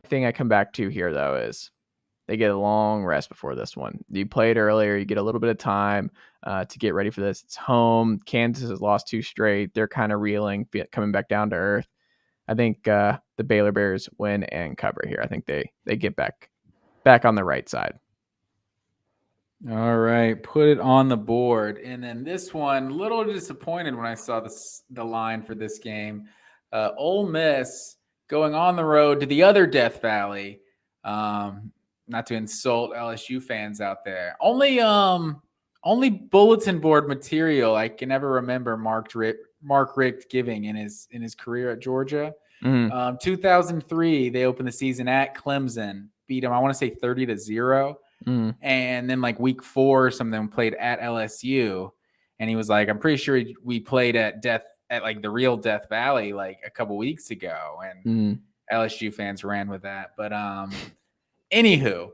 Thing I come back to here, though, is they get a long rest before this one. You played earlier. You get a little bit of time to get ready for this. It's home. Kansas has lost 2 straight. They're kind of reeling, coming back down to earth. I think the Baylor Bears win and cover here. I think they get back on the right side. All right, put it on the board. And then this one, a little disappointed when I saw the line for this game. Ole Miss going on the road to the other Death Valley. Not to insult LSU fans out there. Only bulletin board material I can ever remember Mark Richt giving in his career at Georgia. 2003, they opened the season at Clemson, beat them, I want to say 30-0. And then like week 4 or something, played at LSU, and he was like, I'm pretty sure we played at like the real Death Valley like a couple weeks ago, and LSU fans ran with that. But anywho,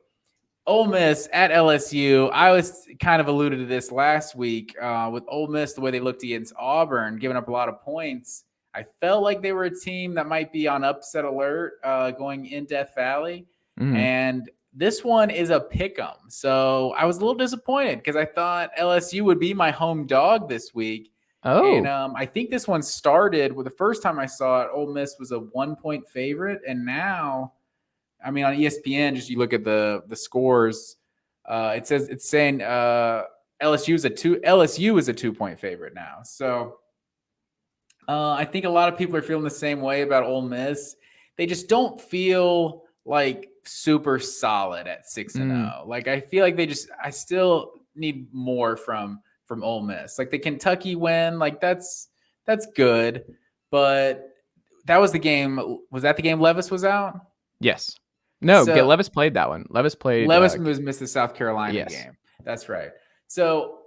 Ole Miss at LSU. I was kind of alluded to this last week with Ole Miss, the way they looked against Auburn, giving up a lot of points. I felt like they were a team that might be on upset alert going in Death Valley, and this one is a pick'em. So I was a little disappointed because I thought LSU would be my home dog this week. Oh, and I think this one started with the first time I saw it, Ole Miss was a 1-point favorite, and now, I mean, on ESPN, just you look at the scores, it's saying LSU is a 2-point favorite now. So I think a lot of people are feeling the same way about Ole Miss. They just don't feel like super solid at 6-0. Like I feel like I still need more from Ole Miss. Like the Kentucky win, like that's good, but that was the game. Was that the game Levis was out? Yes. No, Levis played that one. Levis missed the South Carolina game. That's right. So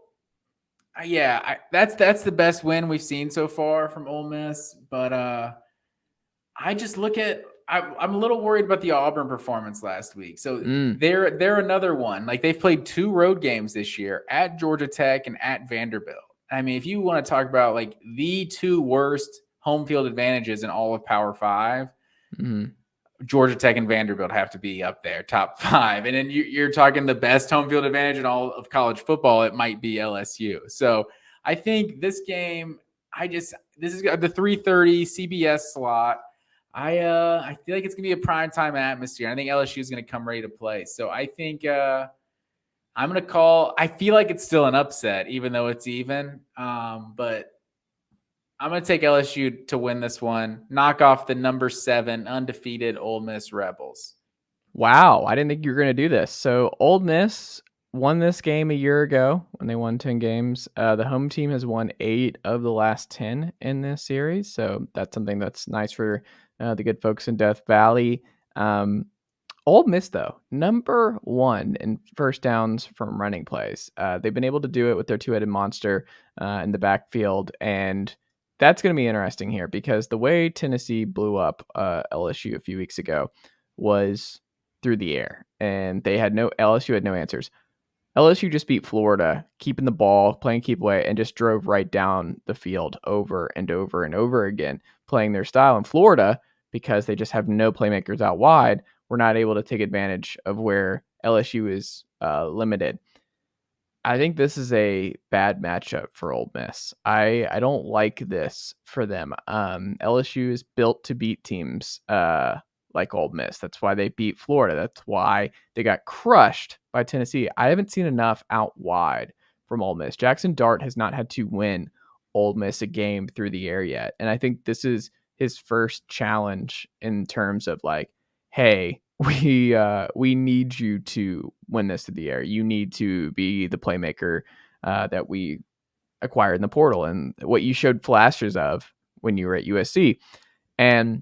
that's the best win we've seen so far from Ole Miss. But I just look at I'm a little worried about the Auburn performance last week. So they're another one. Like they've played 2 road games this year at Georgia Tech and at Vanderbilt. I mean, if you want to talk about like the 2 worst home field advantages in all of Power 5, Georgia Tech and Vanderbilt have to be up there, top 5. And then you're talking the best home field advantage in all of college football. It might be LSU. So I think this game, this is the 3:30 CBS slot. I feel like it's going to be a primetime atmosphere. I think LSU is going to come ready to play. So I think I'm going to call – I feel like it's still an upset, even though it's even. But I'm going to take LSU to win this one, knock off the number 7 undefeated Ole Miss Rebels. Wow, I didn't think you were going to do this. So Ole Miss won this game a year ago when they won 10 games. The home team has won 8 of the last 10 in this series. So that's something that's nice for the good folks in Death Valley. Ole Miss, though, number 1 in first downs from running plays. They've been able to do it with their 2-headed monster in the backfield, and that's going to be interesting here because the way Tennessee blew up LSU a few weeks ago was through the air, and LSU had no answers. LSU just beat Florida, keeping the ball, playing keep away, and just drove right down the field over and over and over again, playing their style. In Florida, because they just have no playmakers out wide, we're not able to take advantage of where LSU is limited. I think this is a bad matchup for Ole Miss. I don't like this for them. LSU is built to beat teams like Ole Miss. That's why they beat Florida. That's why they got crushed by Tennessee. I haven't seen enough out wide from Ole Miss. Jackson Dart has not had to win Ole Miss a game through the air yet. And I think this is his first challenge in terms of like, hey, we need you to win this through the air. You need to be the playmaker that we acquired in the portal and what you showed flashes of when you were at USC. And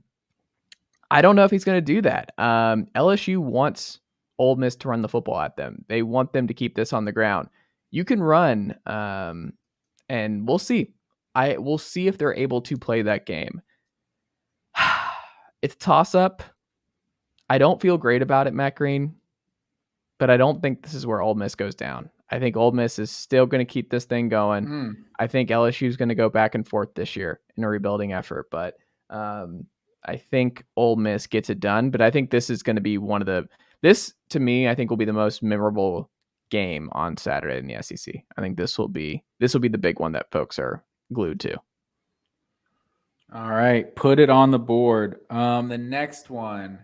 I don't know if he's going to do that. LSU wants Ole Miss to run the football at them. They want them to keep this on the ground. You can run, and we'll see. We'll see if they're able to play that game. It's toss-up. I don't feel great about it, Matt Green, but I don't think this is where Ole Miss goes down. I think Ole Miss is still going to keep this thing going. I think LSU is going to go back and forth this year in a rebuilding effort, but I think Ole Miss gets it done. But I think this is going to be this to me, I think will be the most memorable game on Saturday in the SEC. I think this will be the big one that folks are glued to. All right, put it on the board. The next one,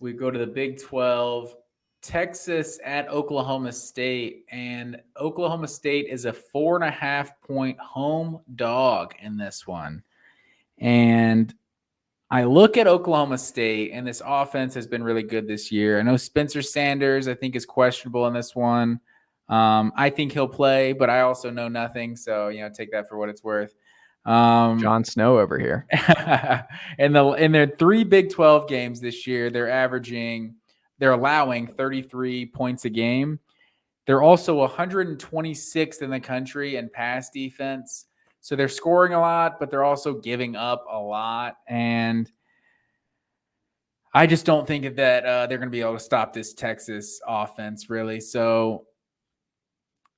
we go to the Big 12, Texas at Oklahoma State, and Oklahoma State is a 4.5-point home dog in this one. And I look at Oklahoma State, and this offense has been really good this year. I know Spencer Sanders, I think, is questionable in this one. I think he'll play, but I also know nothing, so take that for what it's worth. Jon Snow over here. in their 3 Big 12 games this year, they're allowing 33 points a game. They're also 126th in the country in pass defense. So they're scoring a lot, but they're also giving up a lot. And I just don't think that they're going to be able to stop this Texas offense, really. So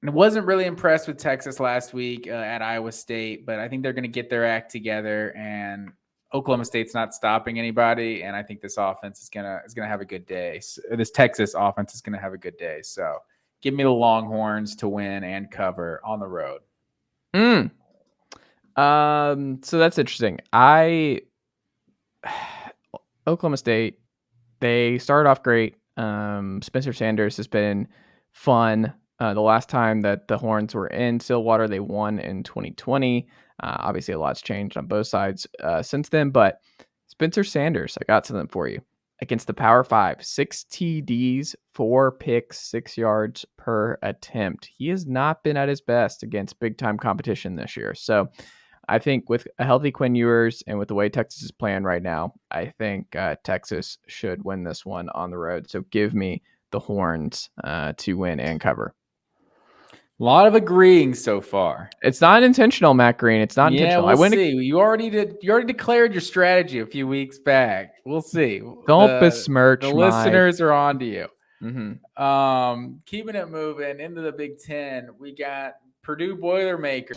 I wasn't really impressed with Texas last week at Iowa State, but I think they're going to get their act together, and Oklahoma State's not stopping anybody. And I think this offense is gonna have a good day. This Texas offense is going to have a good day. So give me the Longhorns to win and cover on the road. So that's interesting. Oklahoma State, they started off great. Spencer Sanders has been fun. The last time that the Horns were in Stillwater, they won in 2020. Obviously, a lot's changed on both sides since then. But Spencer Sanders, I got something for you. Against the Power 5, 6 TDs, 4 picks, 6 yards per attempt. He has not been at his best against big-time competition this year. So I think with a healthy Quinn Ewers and with the way Texas is playing right now, I think Texas should win this one on the road. So give me the Horns to win and cover. A lot of agreeing so far. It's not intentional, Matt Green. It's not intentional. We'll see. You already declared your strategy a few weeks back. We'll see. Don't besmirch. The listeners are on to you. Mm-hmm. Keeping it moving into the Big Ten, we got Purdue Boilermakers.